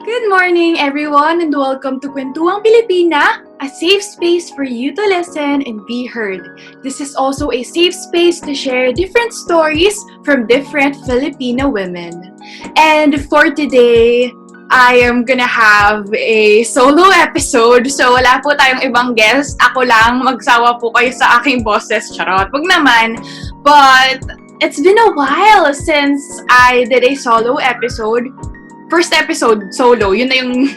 Good morning, everyone, and welcome to Kwentuhang Pilipina, a safe space for you to listen and be heard. This is also a safe space to share different stories from different Filipino women. And for today, I am gonna have a solo episode. So, wala po tayong ibang guest. Ako lang, magsawa po kayo sa aking boses. Charot. Wag naman. But, it's been a while since I did a solo episode. First episode, solo, yun na yung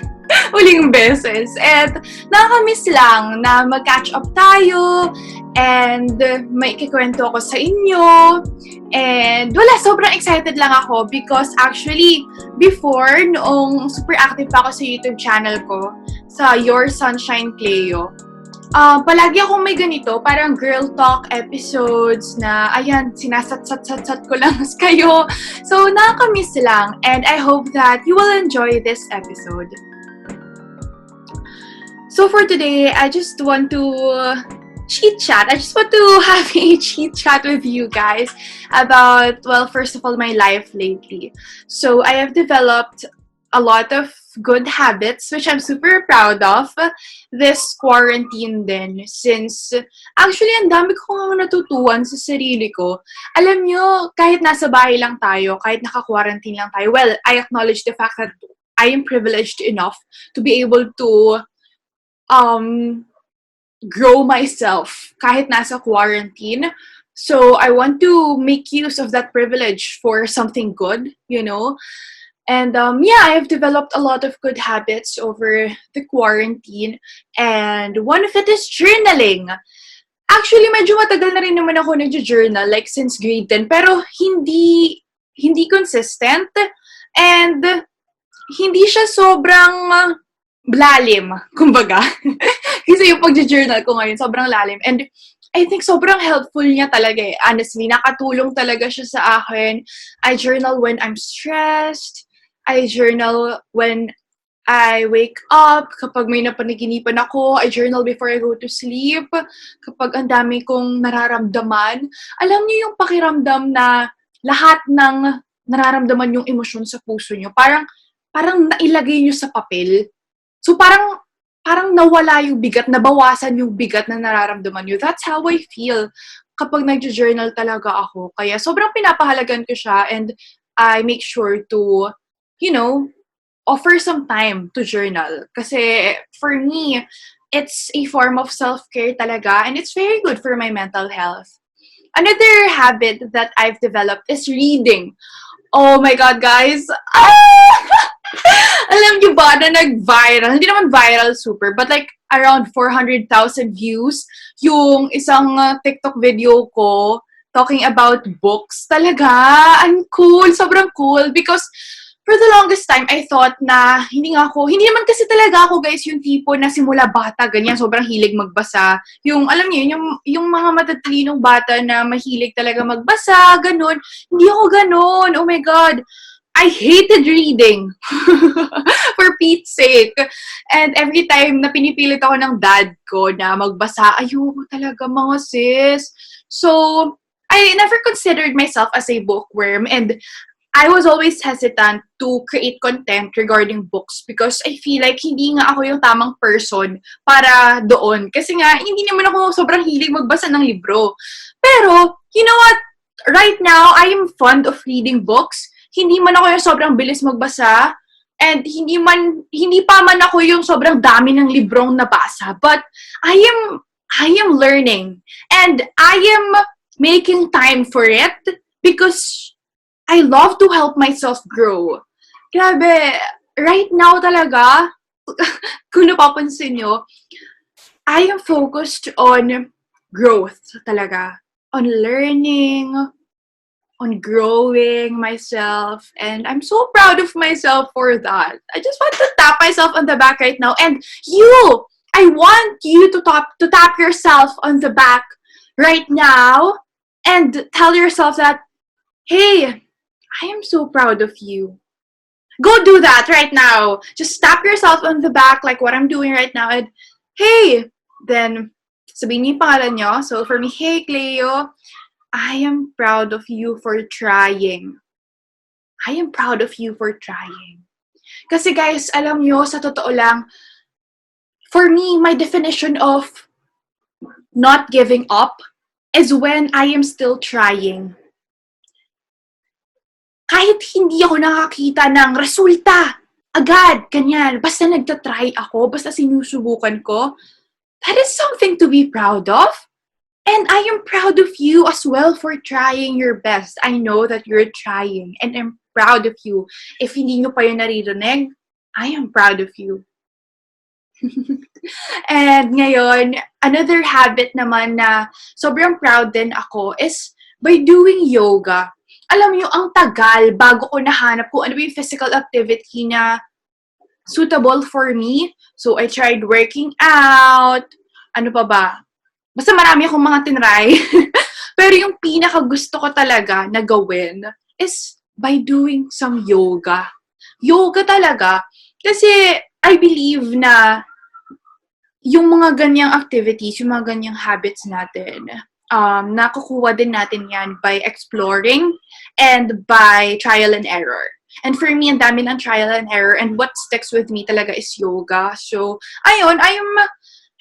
huling beses. And nakakamiss lang na mag-catch up tayo and may ikikwento ako sa inyo. And wala, sobrang excited lang ako because actually, before, noong super active pa ako sa YouTube channel ko, sa Your Sunshine Cleo, palagi akong may ganito, parang girl talk episodes na, ayan, sinasat-sat-sat ko lang kayo. So, nakakamiss lang. And I hope that you will enjoy this episode. So, for today, I just want to chit-chat. I just want to have a chit-chat with you guys about, well, first of all, my life lately. So, I have developed a lot of good habits, which I'm super proud of this quarantine din. Since, actually, ang dami ko nga natutuhan sa sarili ko. Alam nyo, kahit nasa bahay lang tayo, kahit naka-quarantine lang tayo, well, I acknowledge the fact that I am privileged enough to be able to grow myself kahit nasa quarantine. So, I want to make use of that privilege for something good, you know? And I have developed a lot of good habits over the quarantine. And one of it is journaling. Actually, medyo matagal na rin naman ako nag-journal, like since grade 10. Pero hindi consistent. And hindi siya sobrang lalim, kumbaga. Kasi yung pag-journal ko ngayon, sobrang lalim. And I think sobrang helpful niya talaga eh. Honestly, nakatulong talaga siya sa akin. I journal when I'm stressed. I journal when I wake up. Kapag may napanaginipan ako, I journal before I go to sleep. Kapag ang dami kong nararamdaman. Alam niyo yung pakiramdam na lahat ng nararamdaman yung emosyon sa puso niyo, parang nailagay niyo sa papel. So parang nawala yung bigat, nabawasan yung bigat na nararamdaman niyo. That's how I feel kapag nag-journal talaga ako. Kaya sobrang pinapahalagan ko siya and I make sure to offer some time to journal. Kasi for me, it's a form of self-care talaga and it's very good for my mental health. Another habit that I've developed is reading. Oh my God, guys! Alam niyo ba na nag-viral? Hindi naman viral super, but like around 400,000 views yung isang TikTok video ko talking about books. Talaga, ang cool, sobrang cool because for the longest time, I thought na hindi naman kasi talaga ako guys yung tipo na simula bata, ganyan, sobrang hilig magbasa. Yung, alam niyo, yung mga matatalinong bata na mahilig talaga magbasa, ganun. Hindi ako ganun, oh my God. I hated reading. For Pete's sake. And every time na pinipilit ako ng dad ko na magbasa, ayoko talaga mga sis. So, I never considered myself as a bookworm and I was always hesitant to create content regarding books because I feel like hindi nga ako yung tamang person para doon. Kasi nga, hindi naman ako sobrang hilig magbasa ng libro. Pero, you know what? Right now, I am fond of reading books. Hindi man ako yung sobrang bilis magbasa. And hindi pa man ako yung sobrang dami ng librong nabasa. But I am learning. And I am making time for it because I love to help myself grow. Grabe, right now talaga, kung napapansin nyo, I am focused on growth talaga. On learning, on growing myself, and I'm so proud of myself for that. I just want to tap myself on the back right now. And I want you to tap yourself on the back right now and tell yourself that, hey, I am so proud of you. Go do that right now. Just tap yourself on the back like what I'm doing right now. And, hey, then, sabihin niyo yung pangalan niyo. So, for me, hey, Cleo, I am proud of you for trying. I am proud of you for trying. Kasi guys, alam nyo, sa totoo lang, for me, my definition of not giving up is when I am still trying. Kahit hindi ako nakakita ng resulta, agad, ganyan. Basta nagtatry ako, basta sinusubukan ko, that is something to be proud of. And I am proud of you as well for trying your best. I know that you're trying and I'm proud of you. If hindi nyo pa yun naririnig, I am proud of you. And ngayon, another habit naman na sobrang proud din ako is by doing yoga. Alam niyo, ang tagal bago ko nahanap kung ano yung physical activity na suitable for me. So, I tried working out. Ano pa ba? Basta marami akong mga tinry. Pero yung pinaka gusto ko talaga na gawin is by doing some yoga. Yoga talaga. Kasi I believe na yung mga ganyang activities, yung mga ganyang habits natin, nakukuha din natin yan by exploring and by trial and error. And for me, ang dami ng trial and error, and what sticks with me talaga is yoga. So, ayun, I am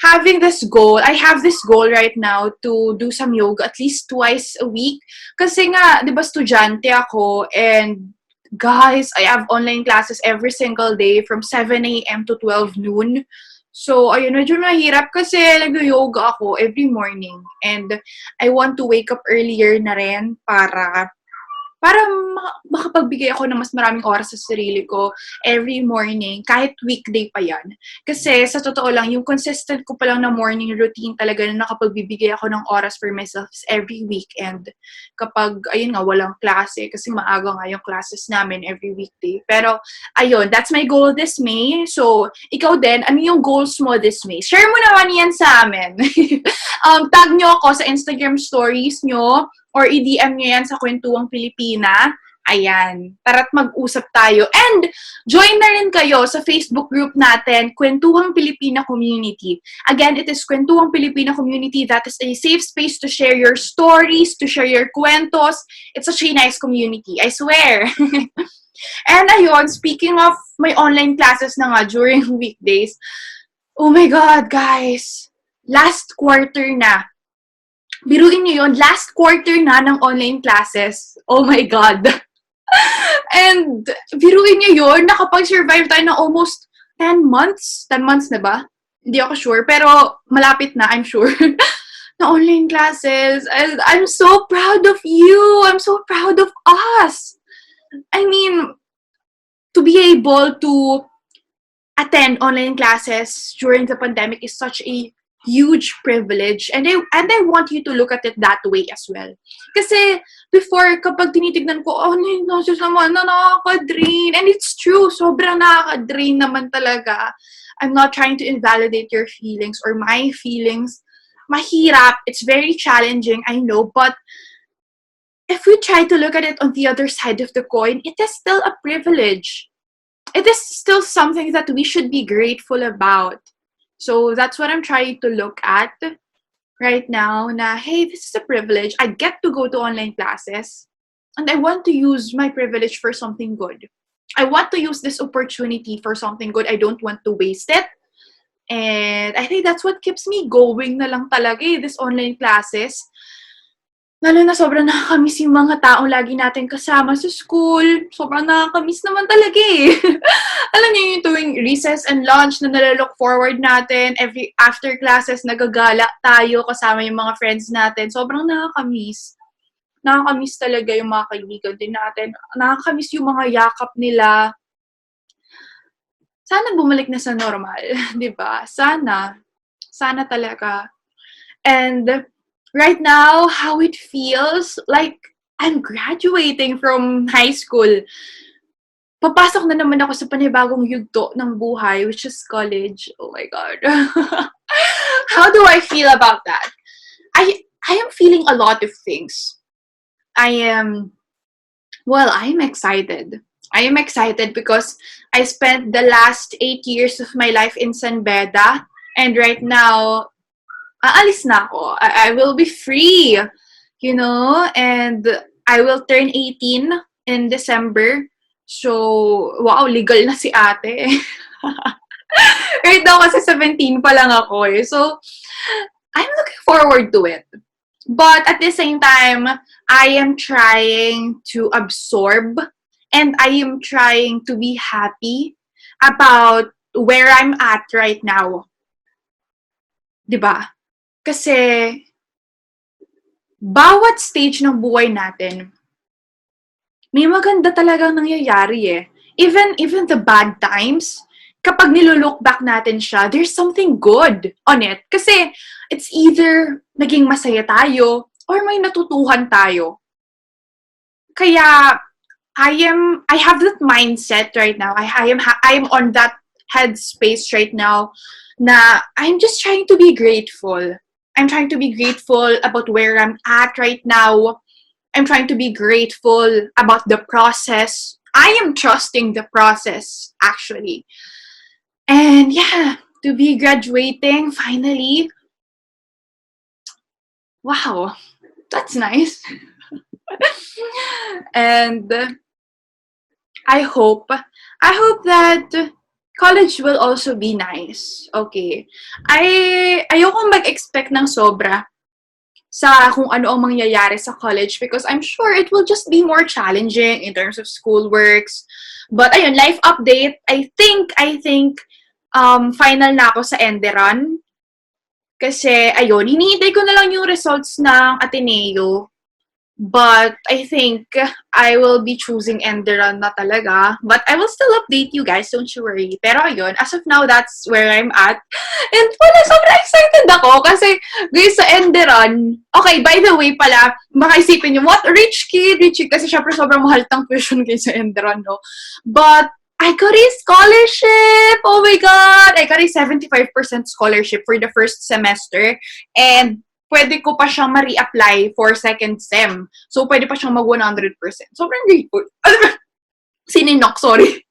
having this goal. I have this goal right now to do some yoga at least twice a week. Kasi nga, di ba, estudyante ako, and guys, I have online classes every single day from 7 a.m. to 12 noon. So, ayun, medyo mahirap kasi nag-yoga ako every morning. And I want to wake up earlier na rin para makapagbigay ako ng mas maraming oras sa sarili ko every morning, kahit weekday pa yan. Kasi sa totoo lang, yung consistent ko pa lang na morning routine talaga na nakapagbibigay ako ng oras for myself is every weekend. Kapag, ayun nga, walang klase, kasi maaga nga yung classes namin every weekday. Pero, ayun, that's my goal this May. So, ikaw din, ano yung goals mo this May? Share mo naman yan sa amin. Tag nyo ako sa Instagram stories nyo, or i-DM nyo yan sa Kwentuhang Pilipina. Ayan. Tara't mag-usap tayo. And, join na rin kayo sa Facebook group natin, Kwentuhang Pilipina Community. Again, it is Kwentuhang Pilipina Community. That is a safe space to share your stories, to share your kwentos. It's such a nice community, I swear. And ayun, speaking of my online classes na nga during weekdays, oh my God, guys. Last quarter na. Biruin nyo yun, last quarter na ng online classes. Oh my God. And biruin nyo yun, nakapag-survive tayo ng almost 10 months. 10 months na ba? Hindi ako sure. Pero malapit na, I'm sure. Na online classes. And I'm so proud of you. I'm so proud of us. I mean, to be able to attend online classes during the pandemic is such a huge privilege, and I want you to look at it that way as well. Kasi before, kapag tinitignan ko, oh, nasa naman na nakaka-drain. And it's true, sobrang nakaka-drain naman talaga. I'm not trying to invalidate your feelings or my feelings. Mahirap, it's very challenging, I know, but if we try to look at it on the other side of the coin, it is still a privilege. It is still something that we should be grateful about. So that's what I'm trying to look at right now, na, hey, this is a privilege. I get to go to online classes, and I want to use my privilege for something good. I want to use this opportunity for something good. I don't want to waste it. And I think that's what keeps me going na lang talaga, this online classes. Lalo na sobrang nakakamiss yung mga taong lagi natin kasama sa school. Sobrang nakakamiss naman talaga eh. Alam niyo yung tuwing recess and lunch na nalalook forward natin. Every after classes, nagagala tayo kasama yung mga friends natin. Sobrang nakakamiss. Nakakamiss talaga yung mga kaibigan din natin. Nakakamiss yung mga yakap nila. Sana bumalik na sa normal, di ba? Sana. Sana talaga. And right now, how it feels like I'm graduating from high school. Papasok na naman ako sa panibagong yugto ng buhay, which is college. Oh my God. How do I feel about that? I am feeling a lot of things. I'm excited. I am excited because I spent the last 8 years of my life in San Beda, and right now, aalis na ako. I will be free, and I will turn 18 in December. So, wow, legal na si ate. Right now kasi 17 pa lang ako eh. So, I'm looking forward to it. But at the same time, I am trying to absorb and I am trying to be happy about where I'm at right now. 'Di ba? Kasi bawat stage ng buhay natin, may maganda talagang nangyayari eh. Even the bad times, kapag nilolook back natin siya, there's something good on it. Kasi it's either naging masaya tayo or may natutuhan tayo. Kaya I have that mindset right now. I am on that headspace right now na I'm just trying to be grateful. I'm trying to be grateful about where I'm at right now. I'm trying to be grateful about the process. I am trusting the process, actually. And yeah, to be graduating finally. Wow, that's nice. And I hope that college will also be nice. Okay. Ayoko mag-expect ng sobra sa kung ano ang mangyayari sa college because I'm sure it will just be more challenging in terms of schoolworks. But ayun, life update. I think final na ako sa Enderon. Kasi ayun, hinihintay ko na lang yung results ng Ateneo. But I think I will be choosing Enderon na talaga. But I will still update you guys, don't you worry. Pero ayun, as of now, that's where I'm at. And wala, sobrang excited ako kasi guys sa Enderon, okay, by the way pala, baka isipin nyo, what? Rich kid. Kasi syempre sobrang mahal tang tuition kayo sa Enderon, no? But I got a scholarship! Oh my God! I got a 75% scholarship for the first semester. And pwede ko pa siyang ma-reapply for second sem. So, pwede pa siyang mag 100%. Sobrang grateful. Sininok, sorry.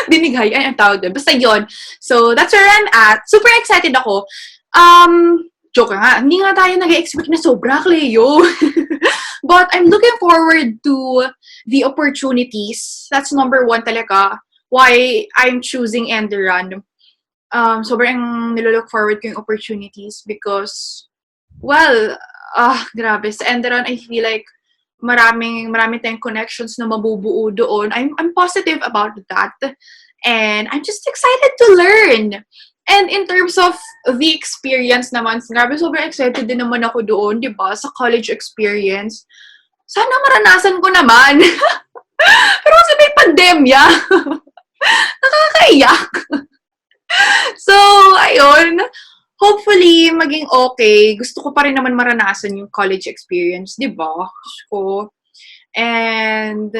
Dinighay, ay, ang tawag doon. Basta yun. So, that's where I'm at. Super excited ako. Joke nga, hindi nga tayo nag-expect na sobra, Cleo. But I'm looking forward to the opportunities. That's number one talaga. Why I'm choosing Enderon. Sobrang nilolook forward ko yung opportunities because well, grabe. Sa Enderon, I feel like marami tayong connections na mabubuo doon. I'm positive about that. And I'm just excited to learn. And in terms of the experience naman, grabe, sobrang excited din naman ako doon, di ba? Sa college experience. Sana maranasan ko naman. Pero kasi may pandemya. Nakakaiyak. So, ayun. Hopefully, maging okay. Gusto ko pa rin naman maranasan yung college experience, di ba? Ko. And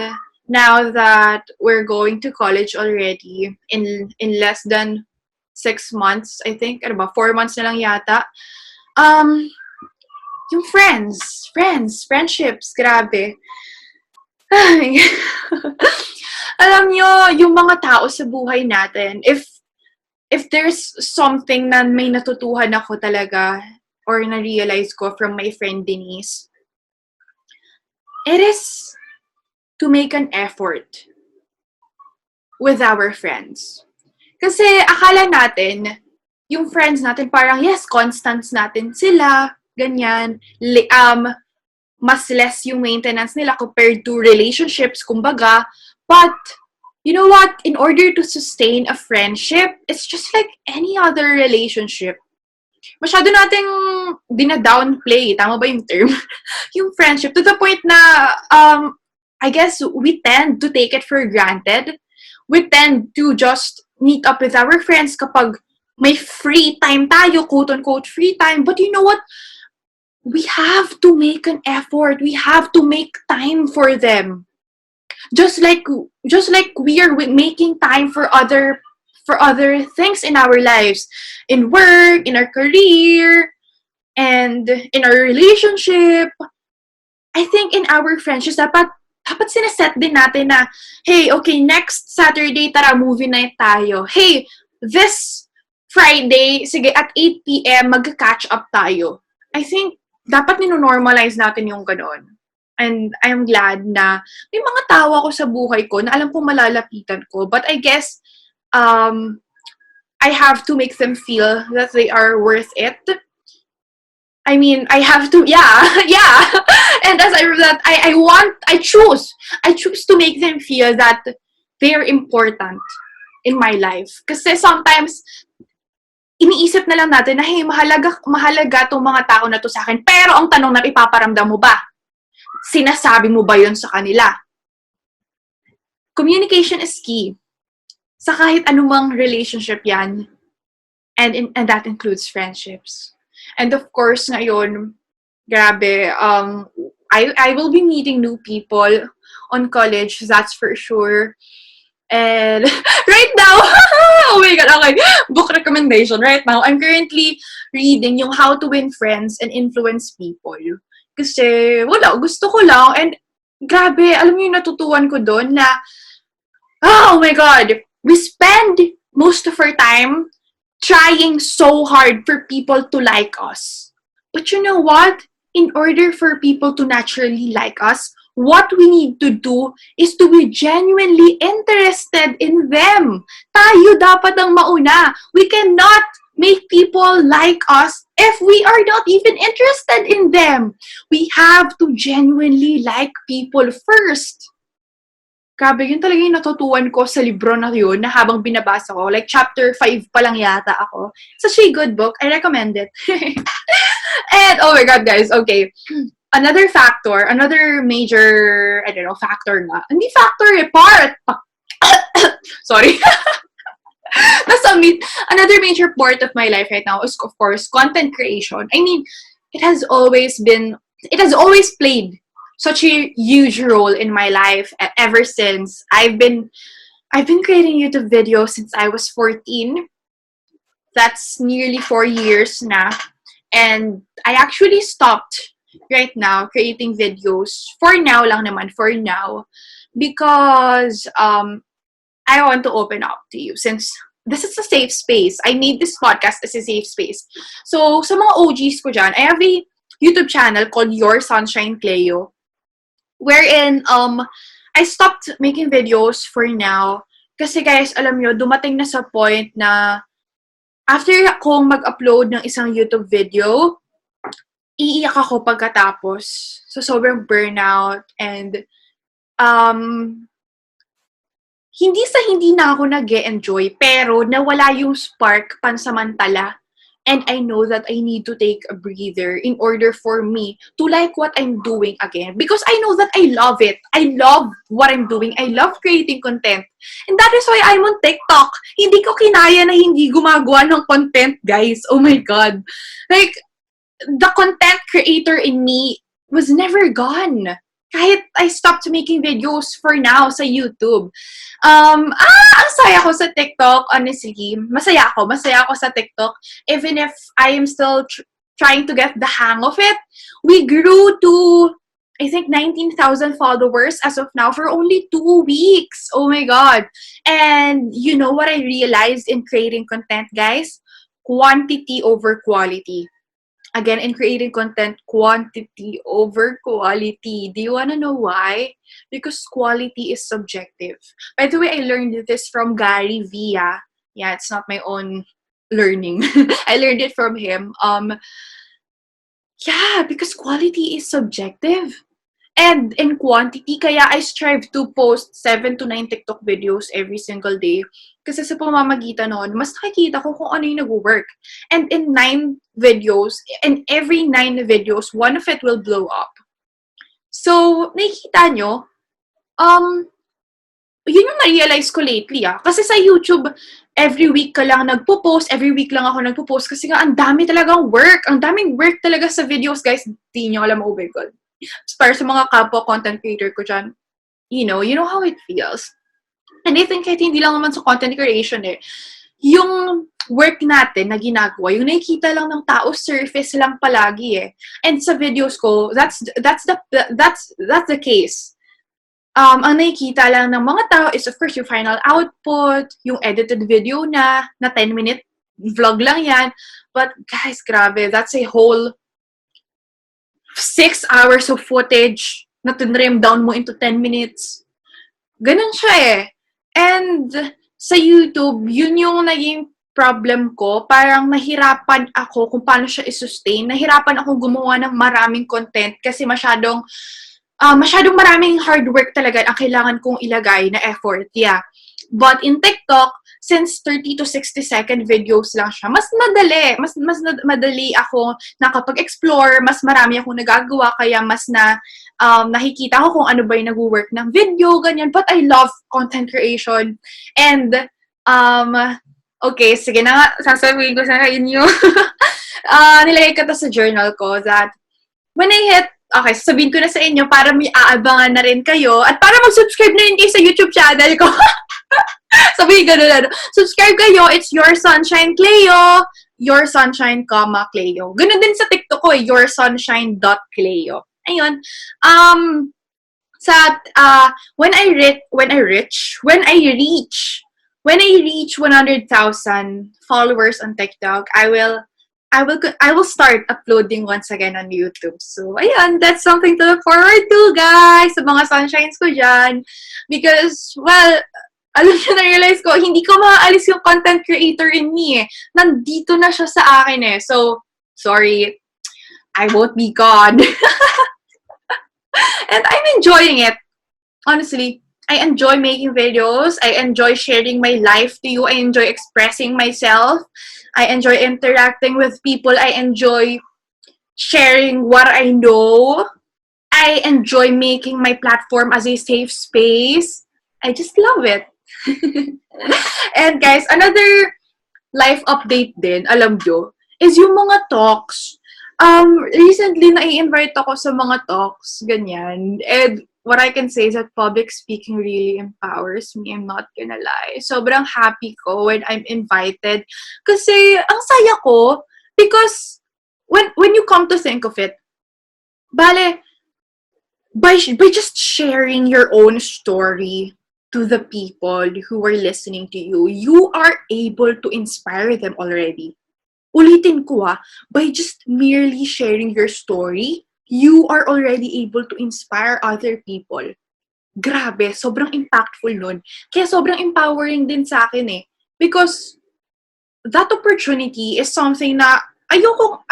now that we're going to college already, in less than 6 months, I think, 4 months na lang yata, yung friendships, grabe. Ay. Alam nyo, yung mga tao sa buhay natin, if there's something na may natutuhan ako talaga or na-realize ko from my friend Denise, it is to make an effort with our friends. Kasi akala natin, yung friends natin parang, yes, constants natin sila, ganyan, mas less yung maintenance nila compared to relationships, kumbaga. But you know what? In order to sustain a friendship, it's just like any other relationship. Masyado nating dina-downplay, tama ba yung term? Yung friendship, to the point na, I guess, we tend to take it for granted. We tend to just meet up with our friends kapag may free time tayo, quote-unquote free time. But you know what? We have to make an effort. We have to make time for them. Just like we are making time for other things in our lives, in work, in our career, and in our relationship. I think in our friendships, dapat sineset din natin na, hey, okay, next Saturday, tara, movie night tayo. Hey, this Friday, sige, at 8 p.m., mag-catch up tayo. I think, dapat nino-normalize natin yung ganon. And I'm glad na may mga tao ako sa buhay ko na alam kong malalapitan ko. But I guess, I have to make them feel that they are worth it. I mean, I have to, yeah, yeah. And as I choose to make them feel that they're important in my life. Kasi sometimes, iniisip na lang natin na, hey, mahalaga tong mga tao na to sa akin. Pero ang tanong na ipaparamdam mo ba? Sinasabi mo ba yun sa kanila? Communication is key. Sa kahit anumang relationship yan. And that includes friendships. And of course, ngayon, grabe, I will be meeting new people on college, that's for sure. And right now, oh my God, okay, book recommendation. Right now, I'm currently reading yung How to Win Friends and Influence People. Kasi, wala, gusto ko lang. And grabe, alam mo yung natutuwan ko doon na, oh my God, we spend most of our time trying so hard for people to like us. But you know what? In order for people to naturally like us, what we need to do is to be genuinely interested in them. Tayo dapat ang mauna. We cannot make people like us if we are not even interested in them. We have to genuinely like people first. Grabe, yun talaga yung natutuwan ko sa libro na yun na habang binabasa ko. Like, chapter 5 pa lang yata ako. It's a really good book. I recommend it. And, oh my God, guys, okay. Another major, I don't know, factor nga. Hindi factor, part. Sorry. Another major part of my life right now is, of course, content creation. I mean, it has always played such a huge role in my life ever since I've been creating YouTube videos since I was 14. That's nearly 4 years na. And I actually stopped right now creating videos for now, because I want to open up to you since this is a safe space. I made this podcast as a safe space. So, sa mga OGs ko dyan, I have a YouTube channel called Your Sunshine Cleo, wherein I stopped making videos for now kasi guys, alam nyo, dumating na sa point na after akong mag-upload ng isang YouTube video, iiyak ako pagkatapos. So, sobrang burnout and hindi na ako nag-e-enjoy pero nawala yung spark pansamantala. And I know that I need to take a breather in order for me to like what I'm doing again. Because I know that I love it. I love what I'm doing. I love creating content. And that is why I'm on TikTok. Hindi ko kinaya na hindi gumagawa ng content, guys. Oh my God. Like, the content creator in me was never gone. Kahit I stopped making videos for now sa YouTube. Ang saya ko sa TikTok, honestly. Masaya ako sa TikTok. Even if I am still trying to get the hang of it. We grew to, I think, 19,000 followers as of now for only 2 weeks. Oh my God. And you know what I realized in creating content, guys? Quantity over quality. Again, in creating content, quantity over quality. Do you want to know why? Because quality is subjective. By the way, I learned this from Gary Vee. Yeah, it's not my own learning. I learned it from him. Yeah, because quality is subjective. And in quantity, kaya I strive to post 7 to 9 TikTok videos every single day. Kasi sa pamamagitan nun, mas nakikita ko kung ano yung nag-work. And in every 9 videos, one of it will blow up. So, nakikita nyo, yun yung na-realize ko lately, Kasi sa YouTube, every week ka lang nagpo-post, every week lang ako nagpo-post kasi nga ang dami talagang work. Ang daming work talaga sa videos, guys. Di nyo alam, oh my God. Para sa mga kapwa content creator ko dyan, you know how it feels. And I think kahit hindi lang naman sa content creation yung work natin na ginagawa, yung nakikita lang ng tao, surface lang palagi And sa videos ko, that's the case. Ang nakikita lang ng mga tao is of course yung final output, yung edited video na 10-minute vlog lang yan. But guys, grabe, that's a whole 6 hours of footage na tinrim down mo into 10 minutes. Ganun siya eh. And sa YouTube, yun yung naging problem ko. Parang nahirapan ako kung paano siya i-sustain. Nahirapan ako gumawa ng maraming content kasi masyadong maraming hard work talaga ang kailangan kong ilagay na effort. Yeah. But in TikTok, since 30 to 60-second videos lang siya, mas madali. Mas madali ako nakapag-explore, mas marami akong nagagawa, kaya mas nakikita ko kung ano ba yung nag-work ng video, ganyan. But I love content creation. And, okay, sige na nga, sasabihin ko sa inyo. Nilagay ko to sa journal ko that when I hit, okay, sabihin ko na sa inyo para may aabangan na rin kayo at para mag-subscribe na rin kayo sa YouTube channel ko. Sabihin ko na, subscribe kayo, it's Your Sunshine Cleo, Your Sunshine, Cleo. Ganun din sa TikTok ko, yoursunshine.cleo. Ayun. When I reach 100,000 followers on TikTok, I will start uploading once again on YouTube. So, ayan, that's something to look forward to, guys, sa mga sunshines ko dyan. Because, well, alam nyo, na-realize ko, hindi ko maaalis yung content creator in me eh. Nandito na siya sa akin eh. So, sorry, I won't be gone. And I'm enjoying it. Honestly, I enjoy making videos. I enjoy sharing my life to you. I enjoy expressing myself. I enjoy interacting with people. I enjoy sharing what I know. I enjoy making my platform as a safe space. I just love it. And guys, another life update din, alam nyo, is yung mga talks. Recently, nai-invite ako sa mga talks, ganyan. And what I can say is that public speaking really empowers me. I'm not gonna lie. Sobrang happy ko when I'm invited. Kasi, ang saya ko, because when you come to think of it, bale, by just sharing your own story to the people who are listening to you, you are able to inspire them already. Ulitin ko by just merely sharing your story, you are already able to inspire other people. Grabe, sobrang impactful nun. Kaya sobrang empowering din sa akin eh. Because that opportunity is something na ayokong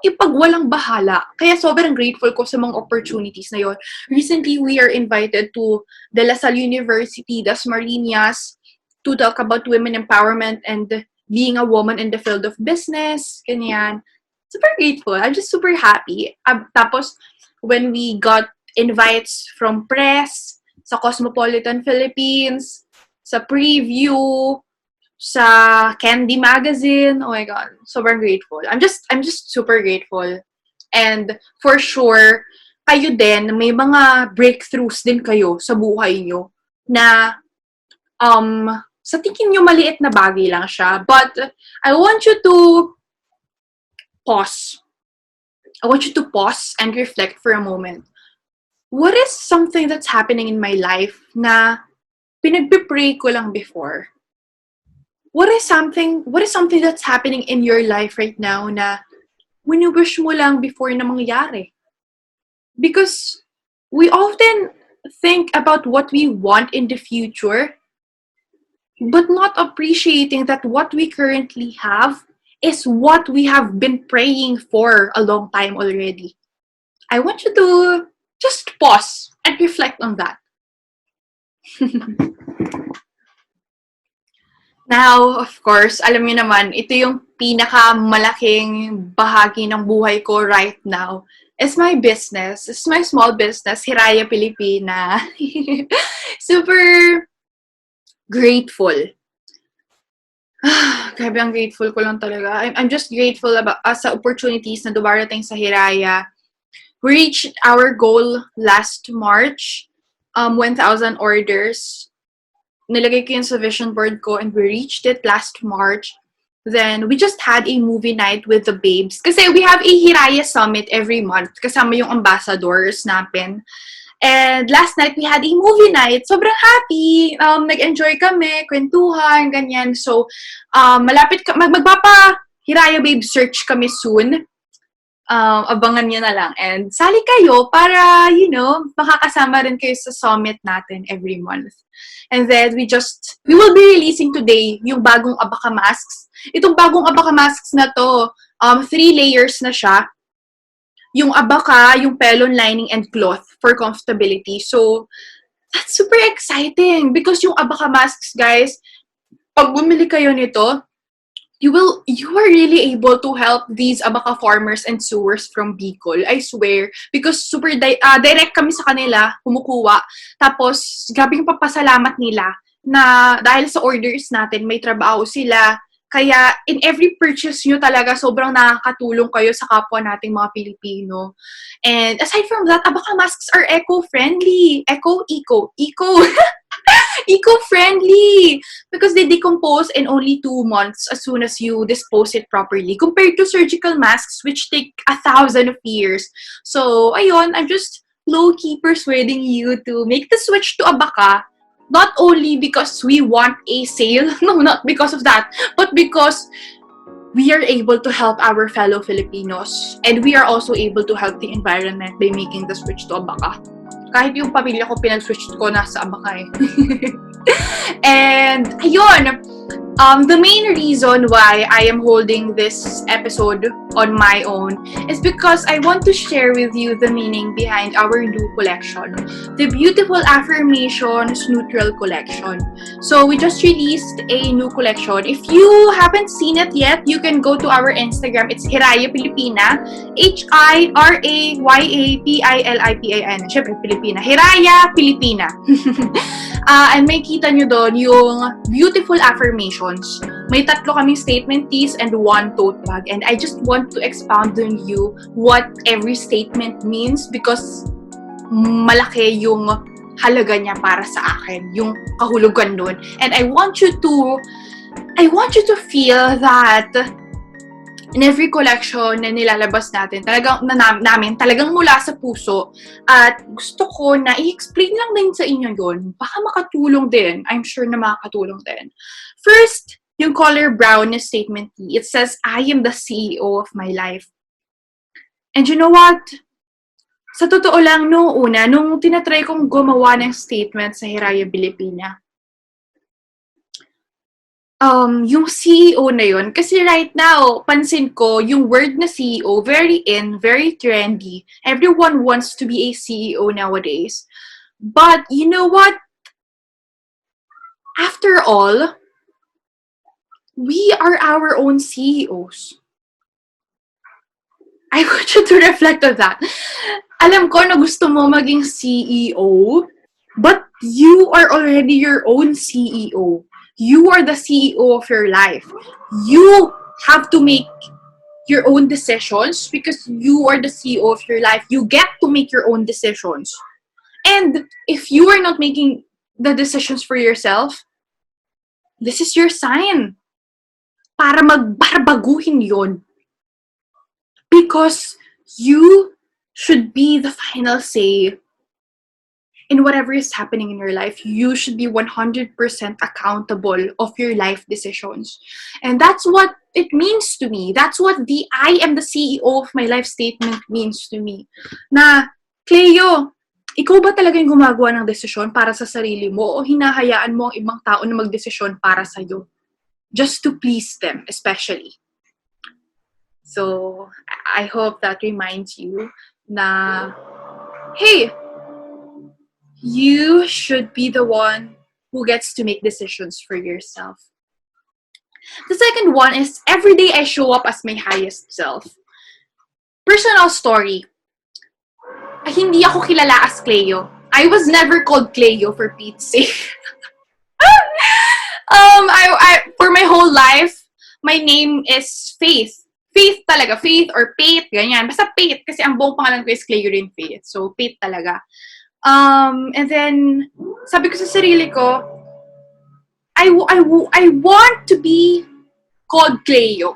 ipagwalang bahala. Kaya sobrang grateful ko sa mga opportunities na yon. Recently, we are invited to De La Salle University, Dasmariñas, to talk about women empowerment and being a woman in the field of business. Ganyan. Super grateful. I'm just super happy. Tapos, when we got invites from press, sa Cosmopolitan Philippines, sa preview, sa Candy Magazine. Oh my God. Sobrang grateful. I'm just super grateful. And for sure, kayo din, may mga breakthroughs din kayo sa buhay nyo na sa tingin nyo maliit na bagay lang siya. But I want you to pause. I want you to pause and reflect for a moment. What is something that's happening in my life na pinagpipray ko lang before? What is something that's happening in your life right now na wini-wish mo lang before na mangyari? Because we often think about what we want in the future, but not appreciating that what we currently have is what we have been praying for a long time already. I want you to just pause and reflect on that. Now, of course, alam niyo naman, ito yung pinakamalaking bahagi ng buhay ko right now. It's my business. It's my small business, Hiraya Filipina. Super grateful. Grabe, ang grateful ko lang talaga. I'm just grateful about sa opportunities na dumarating sa Hiraya. We reached our goal last March, 1,000 orders. Nilagay ko yun sa vision board ko and we reached it last March. Then, we just had a movie night with the babes. Kasi we have a Hiraya Summit every month. Kasama yung ambassadors natin. And last night, we had a movie night. Sobrang happy. Nag-enjoy kami, kwentuhan, ganyan. So, magpapa Hiraya Babe search kami soon. abangan nyo na lang. And sali kayo para, makakasama rin kayo sa summit natin every month. And then, we will be releasing today yung bagong abaka masks. Itong bagong abaka masks na to, 3 layers na siya. Yung abaka, yung pelon lining, and cloth for comfortability. So, that's super exciting because yung abaka masks, guys, pag bumili kayo nito, you are really able to help these abaka farmers and sewers from Bicol. I swear. Because super direct kami sa kanila, kumukuha. Tapos, grabe yung papasalamat nila na dahil sa orders natin, may trabaho sila. Kaya, in every purchase nyo talaga, sobrang nakakatulong kayo sa kapwa nating mga Pilipino. And aside from that, abaka masks are eco-friendly. Eco. Eco-friendly! Because they decompose in only 2 months as soon as you dispose it properly. Compared to surgical masks, which take 1,000 of years. So, ayun, I'm just low-key persuading you to make the switch to abaka. Not only because we want a sale, no, not because of that, but because we are able to help our fellow Filipinos. And we are also able to help the environment by making the switch to abaka. Kahit yung pamilya ko, pinag-switch ko na sa abaka eh. And, ayun, the main reason why I am holding this episode on my own is because I want to share with you the meaning behind our new collection, the Beautiful Affirmations Neutral Collection. So, we just released a new collection. If you haven't seen it yet, you can go to our Instagram. It's Hiraya Filipina, HIRAYAPILIPIN. Siyempre, Pilipina. Hiraya Filipina. And may kita nyo doon yung beautiful affirmations. May 3 kaming statement tees and 1 tote bag. And I just want to expound on you what every statement means because malaki yung halaga niya para sa akin, yung kahulugan nun. And I want you to feel that in every collection na nilalabas natin, talagang mula sa puso. At gusto ko na i-explain lang din sa inyo yun. Baka makatulong din. I'm sure na makakatulong din. First, yung color brown na statement tee. It says, I am the CEO of my life. And you know what? Sa totoo lang, nung tinatry kong gumawa ng statement sa Hiraya Filipina, yung CEO na yun, kasi right now, pansin ko, yung word na CEO, very in, very trendy. Everyone wants to be a CEO nowadays. But, you know what? After all, we are our own CEOs. I want you to reflect on that. Alam ko na gusto mo maging CEO, but you are already your own CEO. You are the CEO of your life. You have to make your own decisions because you are the CEO of your life. You get to make your own decisions. And if you are not making the decisions for yourself, this is your sign para baguhin yon. Because you should be the final say in whatever is happening in your life. You should be 100% accountable of your life decisions. And that's what it means to me. That's what the I am the CEO of my life statement means to me. Na, Cleo, ikaw ba talaga yung gumagawa ng desisyon para sa sarili mo o hinahayaan mo ang ibang tao na magdesisyon para sa'yo? Just to please them, especially. So, I hope that reminds you na, hey, you should be the one who gets to make decisions for yourself. The second one is, every day I show up as my highest self. Personal story. Hindi ako kilala as Cleo. I was never called Cleo, for Pete's sake. For my whole life, my name is Faith. Faith talaga. Faith or Faith, ganyan. Basta Faith, kasi ang buong pangalan ko is Cleo rin Faith. So, Faith talaga. And then, sabi ko sa sarili ko, I want to be called Cleo.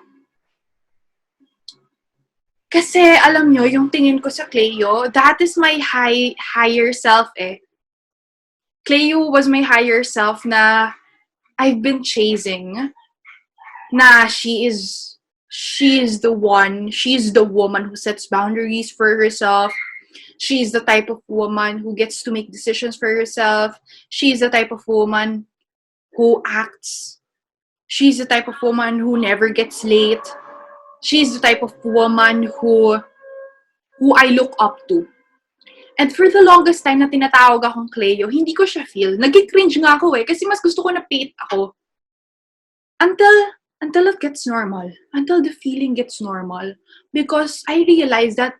Kasi, alam nyo, yung tingin ko sa Cleo, that is my higher self eh. Cleo was my higher self na I've been chasing. Na she is She's the woman who sets boundaries for herself. She's the type of woman who gets to make decisions for herself. She's the type of woman who acts. She's the type of woman who never gets late. She's the type of woman who I look up to. And for the longest time na tinatawag akong Cleo, hindi ko siya feel. Nag-cringe nga ako kasi mas gusto ko na pait ako. Until it gets normal. Until the feeling gets normal. Because I realized that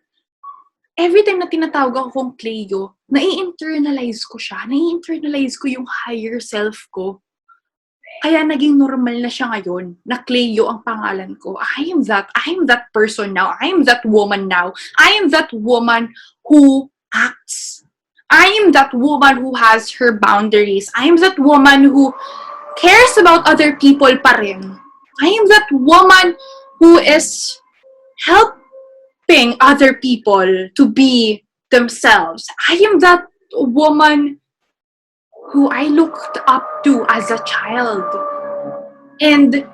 every time na tinatawag akong Cleo, nai-internalize ko siya. Nai-internalize ko yung higher self ko. Kaya naging normal na siya ngayon, na Cleo ang pangalan ko. I am that person now. I am that woman now. I am that woman who acts. I am that woman who has her boundaries. I am that woman who cares about other people pa rin. I am that woman who is helping other people to be themselves. I am that woman who I looked up to as a child. And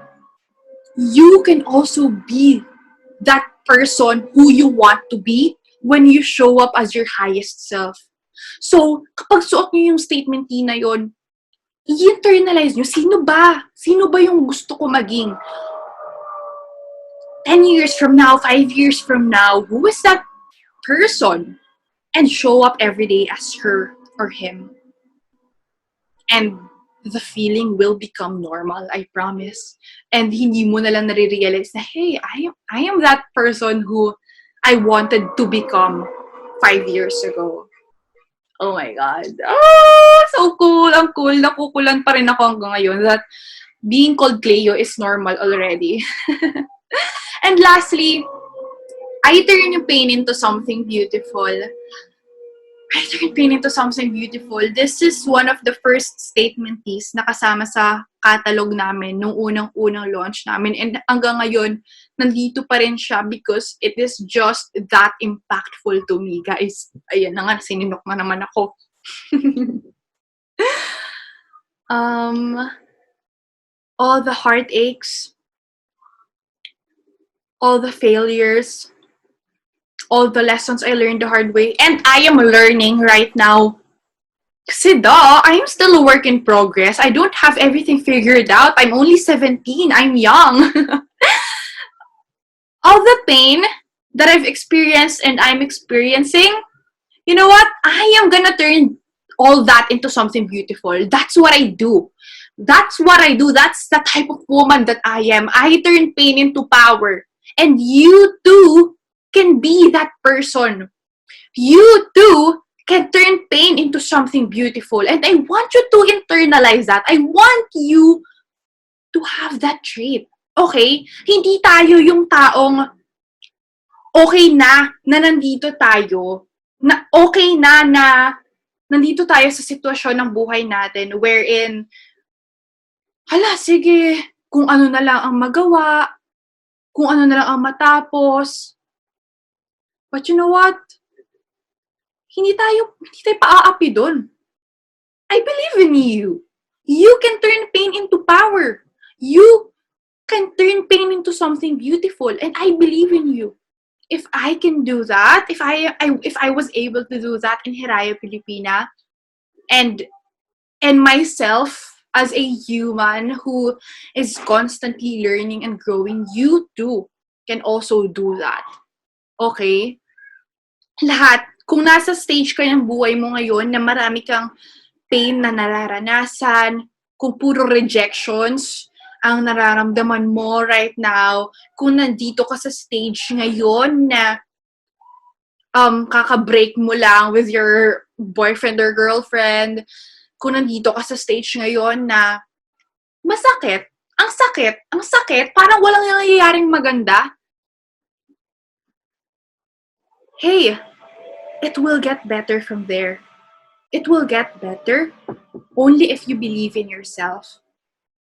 you can also be that person who you want to be when you show up as your highest self. So, kapag suot nyo yung statement na yon, i-internalize nyo, sino ba? Sino ba yung gusto ko maging? 10 years from now, 5 years from now, who is that person? And show up every day as her or him. And the feeling will become normal, I promise. And hindi mo na lang nare-realize na, hey, I am that person who I wanted to become 5 years ago. Oh my God. Oh, so cool. Ang cool. Nakukulan pa rin ako hanggang ngayon that being called Cleo is normal already. And lastly, I turn yung pain into something beautiful. I turn pain into something beautiful. This is one of the first statement piece na kasama sa catalog namin nung unang-unang launch namin. And hanggang ngayon, nandito pa rin siya because it is just that impactful to me, guys. Ayan na nga, sininok na naman ako. All the heartaches, all the failures, all the lessons I learned the hard way, and I am learning right now. Kasi I'm still a work in progress. I don't have everything figured out. I'm only 17. I'm young. All the pain that I've experienced and I'm experiencing, you know what? I am gonna turn all that into something beautiful. That's what I do. That's what I do. That's the type of woman that I am. I turn pain into power. And you too can be that person. You too can turn pain into something beautiful. And I want you to internalize that. I want you to have that trait. Okay? Hindi tayo yung taong okay na nandito tayo. Na okay na nandito tayo sa sitwasyon ng buhay natin wherein, hala, sige, kung ano na lang ang magawa, kung ano na lang ang matapos. But you know what? Hindi tayo paaapi dun. I believe in you. You can turn pain into power. You can turn pain into something beautiful. And I believe in you. If I can do that, if I was able to do that in Hiraya Filipina, and myself as a human who is constantly learning and growing, you too can also do that. Okay? Lahat, kung nasa stage ka ng buhay mo ngayon na marami kang pain na nararanasan, kung puro rejections ang nararamdaman mo right now, kung nandito ka sa stage ngayon na kaka-break mo lang with your boyfriend or girlfriend, kung nandito ka sa stage ngayon na masakit, ang sakit, parang walang nangyayaring maganda, hey, it will get better from there. It will get better only if you believe in yourself.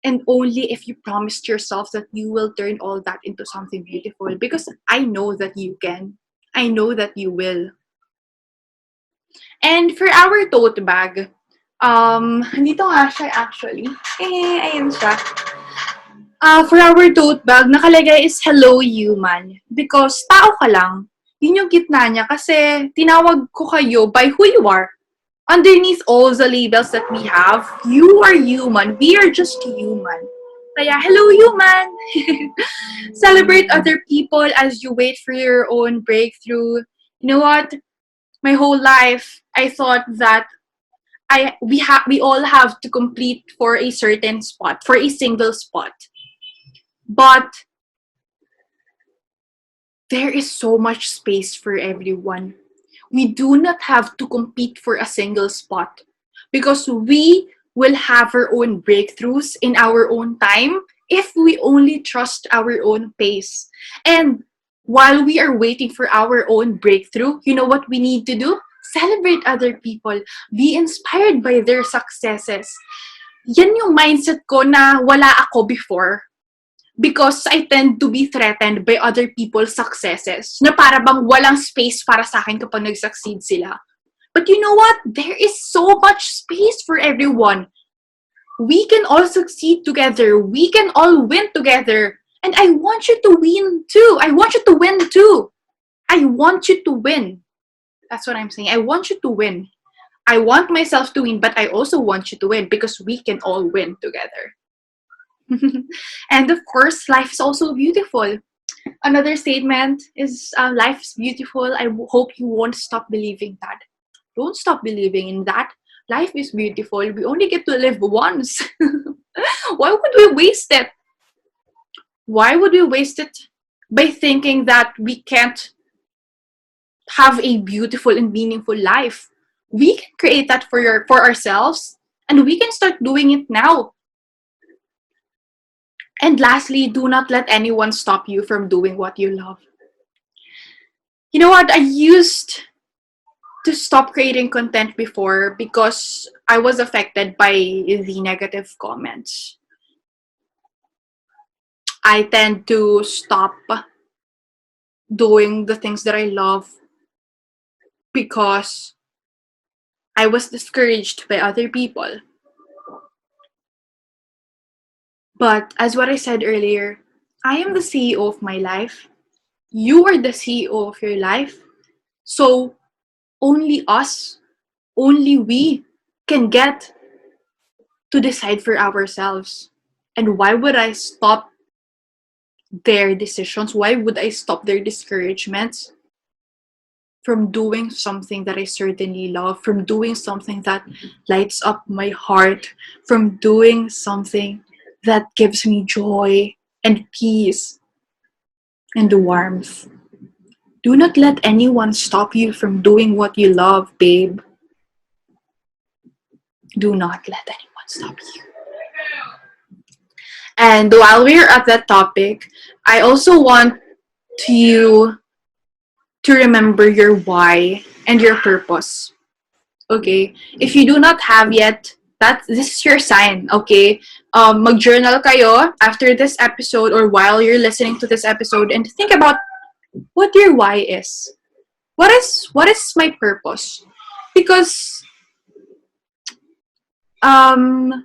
And only if you promised yourself that you will turn all that into something beautiful. Because I know that you can. I know that you will. And for our tote bag, nandito nga siya actually. Ayan siya. For our tote bag, nakalagay is hello human. Because tao ka lang. Yun yung gitna niya kasi tinawag ko kayo by who you are. Underneath all the labels that we have, you are human. We are just human. Kaya, hello human! Celebrate other people as you wait for your own breakthrough. You know what? My whole life, I thought that we all have to compete for a certain spot, for a single spot. But there is so much space for everyone. We do not have to compete for a single spot because we will have our own breakthroughs in our own time if we only trust our own pace. And while we are waiting for our own breakthrough, you know what we need to do? Celebrate other people. Be inspired by their successes. Yan yung mindset ko na wala ako before because I tend to be threatened by other people's successes na para bang walang space para sa akin kapag nag-succeed sila. But you know what? There is so much space for everyone. We can all succeed together. We can all win together. And I want you to win too. I want you to win too. I want you to win. That's what I'm saying. I want you to win. I want myself to win, but I also want you to win because we can all win together. And of course, life is also beautiful. Another statement is life is beautiful. I hope you won't stop believing that. Don't stop believing in that. Life is beautiful. We only get to live once. Why would we waste it? Why would we waste it by thinking that we can't have a beautiful and meaningful life? We can create that for ourselves, and we can start doing it now. And lastly, do not let anyone stop you from doing what you love. You know what? I used to stop creating content before because I was affected by the negative comments. I tend to stop doing the things that I love because I was discouraged by other people. But as what I said earlier, I am the CEO of my life. You are the CEO of your life. So only us, only we can get to decide for ourselves. And why would I stop their decisions? Why would I stop their discouragements from doing something that I certainly love, from doing something that lights up my heart, from doing something that gives me joy and peace and warmth? Do not let anyone stop you from doing what you love, babe. Do not let anyone stop you. And while we're at that topic, I also want you to remember your why and your purpose. Okay? If you do not have yet, this is your sign, okay? Mag-journal kayo after this episode or while you're listening to this episode and think about what your why is. What is my purpose? Because nung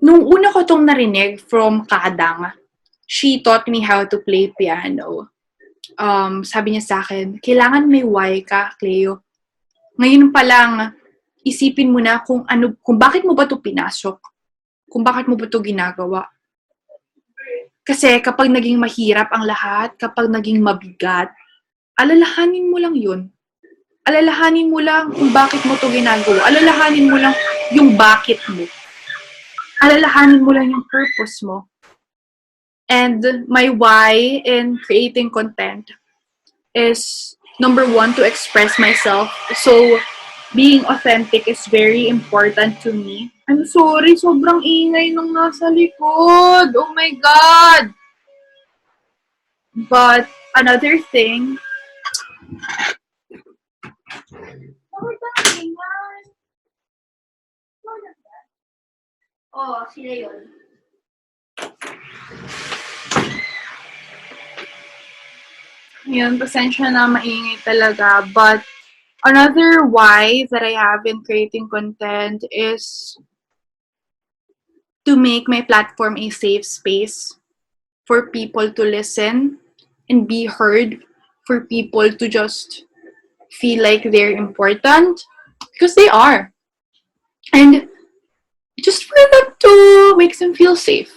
una ko tong narinig from Kadang, she taught me how to play piano. Sabi niya sa akin, kailangan may why ka, Cleo. Ngayon pa lang, isipin mo na kung bakit mo ba to pinasok. Kung bakit mo ba to ginagawa. Kasi kapag naging mahirap ang lahat, kapag naging mabigat, alalahanin mo lang yun. Alalahanin mo lang kung bakit mo to ginagawa. Alalahanin mo lang yung bakit mo. Alalahanin mo lang yung purpose mo. And my why in creating content is, number one, to express myself. So, being authentic is very important to me. I'm sorry, sobrang ingay nung nasa likod. Oh my God! But another thing, oh, sila yun. Yun, pasensya na, maingay talaga. But another why that I have in creating content is to make my platform a safe space. for people to listen and be heard, for people to just feel like they're important, because they are. And just for them to make them feel safe.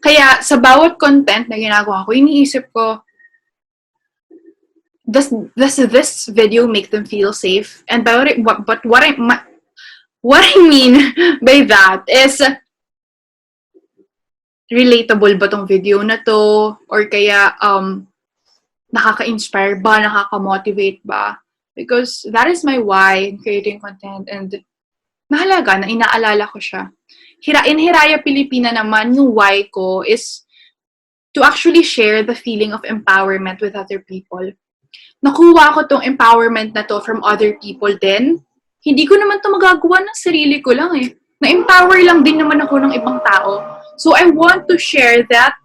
Kaya sa bawat content na ginagawa ko, iniisip ko, does this video make them feel safe? And but what I mean by that is, relatable ba tong video na to? Or kaya, nakaka-inspire ba? Nakaka-motivate ba? Because that is my why in creating content, and mahalaga na inaalala ko siya. In Hiraya Filipina naman, yung why ko is to actually share the feeling of empowerment with other people. Nakuha ko tong empowerment na to from other people din. Hindi ko naman to magagawa ng sarili ko lang eh. Na-empower lang din naman ako ng ibang tao. So I want to share that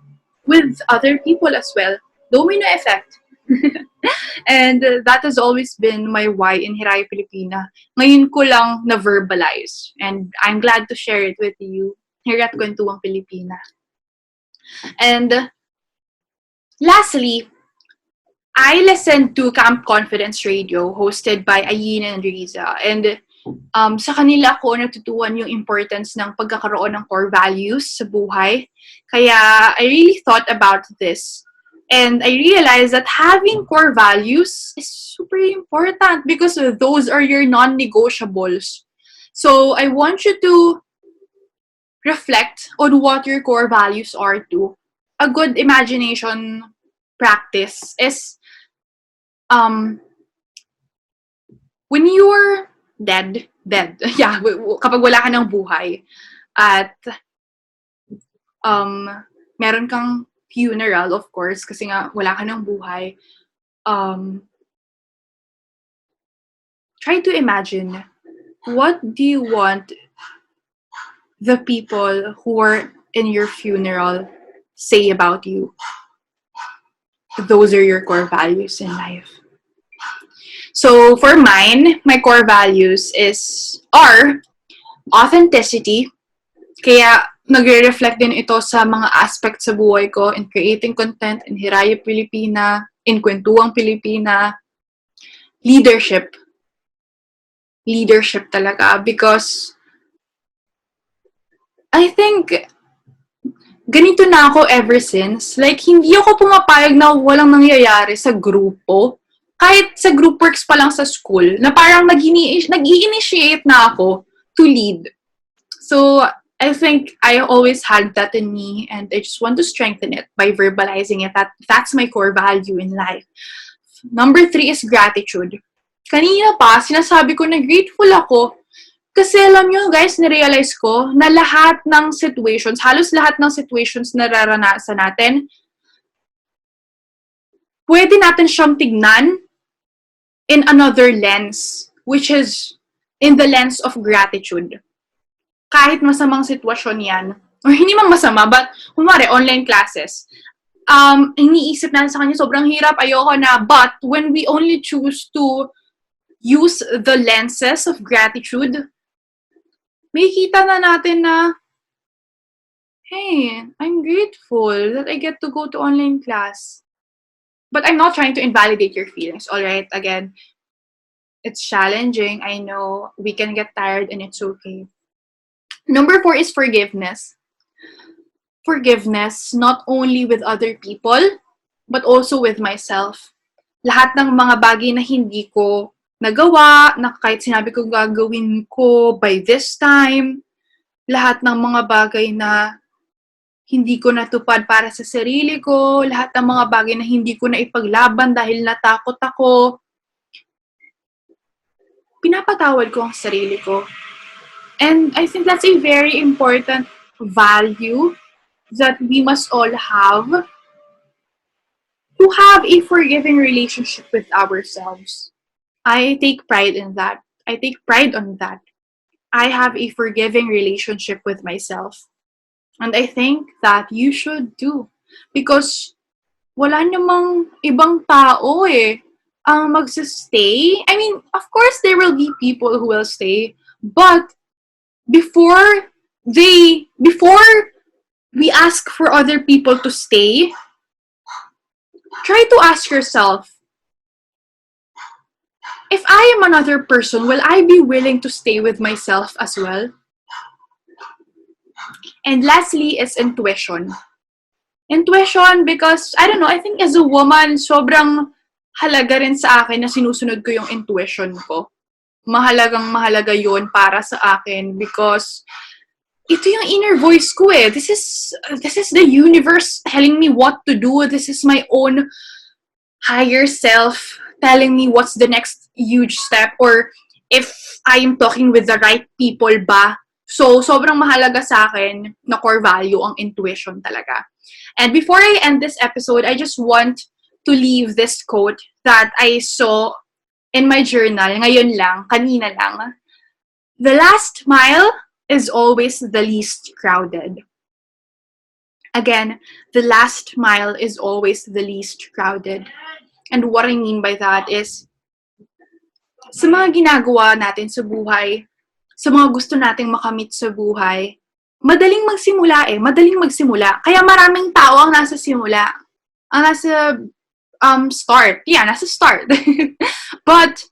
with other people as well. Domino effect. And that has always been my why in Hiraya Filipina. Ngayon ko lang na-verbalize. And I'm glad to share it with you here at Kwentuhang Pilipina. And lastly, I listened to Camp Confidence Radio hosted by Ayin and Riza. And sa kanila ko natutuhan yung importance ng pagkakaroon ng core values sa buhay. Kaya I really thought about this. And I realized that having core values is super important because those are your non-negotiables. So I want you to reflect on what your core values are too. A good imagination practice is when you're dead, yeah, kapag wala ka ng buhay, at meron kang funeral, of course, kasi nga wala ka ng buhay, try to imagine, what do you want the people who are in your funeral say about you? Those are your core values in life. So for mine, my core values are authenticity. Kaya nagre-reflect din ito sa mga aspects sa buhay ko in creating content, in Hiraya Filipina, in Kwentuhang Pilipina. Leadership. Leadership talaga. Because I think ganito na ako ever since. Like, hindi ako pumapayag na walang nangyayari sa grupo. Kahit sa group works pa lang sa school, na parang nag-i-initiate na ako to lead. So, I think I always had that in me, and I just want to strengthen it by verbalizing it. That's my core value in life. Number 3 is gratitude. Kanina pa, sinasabi ko na grateful ako. Kasi alam nyo guys, narealize ko na lahat ng situations, halos lahat ng situations na nararanasan natin, pwede natin siyang tignan in another lens, which is in the lens of gratitude. Kahit masamang sitwasyon yan, or hindi man masama, but kumare online classes, iniisip natin sa kanya, sobrang hirap, ayoko na, but when we only choose to use the lenses of gratitude, makikita na natin na, hey, I'm grateful that I get to go to online class. But I'm not trying to invalidate your feelings, alright? Again, it's challenging. I know we can get tired and it's okay. Number 4 is forgiveness. Forgiveness, not only with other people, but also with myself. Lahat ng mga bagay na hindi ko nagawa, na kahit sinabi ko gagawin ko by this time, lahat ng mga bagay na hindi ko natupad para sa sarili ko, lahat ng mga bagay na hindi ko na ipaglaban dahil natakot ako, pinapatawad ko ang sarili ko. And I think that's a very important value that we must all have, to have a forgiving relationship with ourselves. I take pride in that. I take pride on that. I have a forgiving relationship with myself. And I think that you should too. Because wala namang ibang tao ang magsistay. I mean, of course, there will be people who will stay. But before we ask for other people to stay, try to ask yourself, if I am another person, will I be willing to stay with myself as well? And lastly is intuition. Intuition because, I don't know, I think as a woman, sobrang halaga rin sa akin na sinusunod ko yung intuition ko. Mahalagang mahalaga yun para sa akin because ito yung inner voice ko eh. This is the universe telling me what to do. This is my own higher self telling me what's the next huge step or if I am talking with the right people ba. So, sobrang mahalaga sa akin na core value ang intuition talaga. And before I end this episode, I just want to leave this quote that I saw in my journal, ngayon lang, kanina lang. The last mile is always the least crowded. Again, the last mile is always the least crowded. And what I mean by that is, sa mga ginagawa natin sa buhay, sa mga gusto nating makamit sa buhay, madaling magsimula eh. Madaling magsimula. Kaya maraming tao ang nasa simula. Ang nasa start. Yeah, nasa start. But,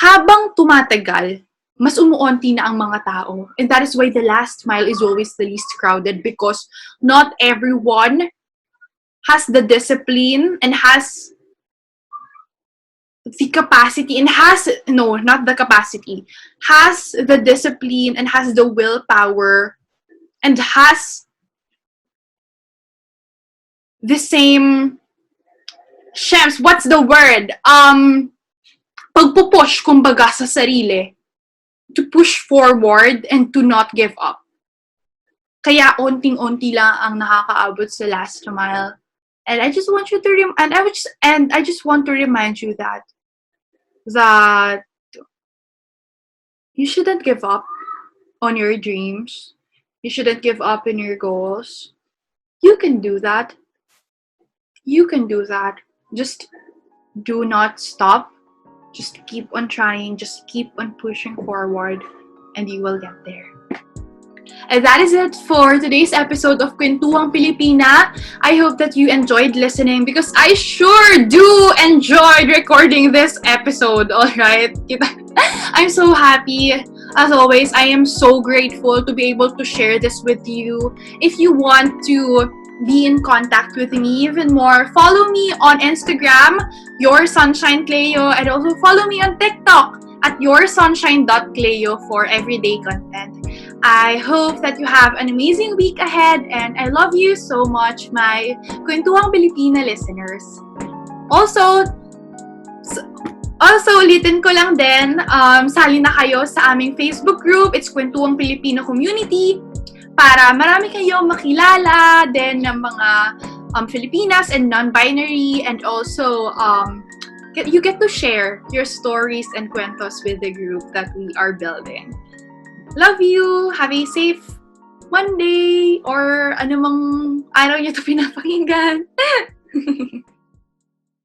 habang tumatagal, mas umuunti na ang mga tao. And that is why the last mile is always the least crowded because not everyone has the discipline and has the capacity and has, no, not the capacity, has the discipline and has the willpower and has the same, Shems, what's the word? Pagpupush, kumbaga, sa sarili. To push forward and to not give up. Kaya unting-unti lang ang nakakaabot sa last mile. And I just want you to I just want to remind you that you shouldn't give up on your dreams. You shouldn't give up on your goals. You can do that. You can do that. Just do not stop. Just keep on trying. Just keep on pushing forward and you will get there. And that is it for today's episode of Kwentuhang Pilipina. I hope that you enjoyed listening because I sure do enjoyed recording this episode, alright? I'm so happy. As always, I am so grateful to be able to share this with you. If you want to be in contact with me even more, follow me on Instagram, Your Sunshine Cleo, and also follow me on TikTok at yoursunshine.cleo for everyday content. I hope that you have an amazing week ahead and I love you so much, my Kwentuhang Pilipina listeners. Also, ulitin ko lang din, sali na kayo sa aming Facebook group. It's Kwentuhang Pilipina Community para marami kayong makilala din ng mga Filipinas and non-binary and also you get to share your stories and kwentos with the group that we are building. Love you! Have a safe Monday or anumang araw niyo ito pinapakinggan.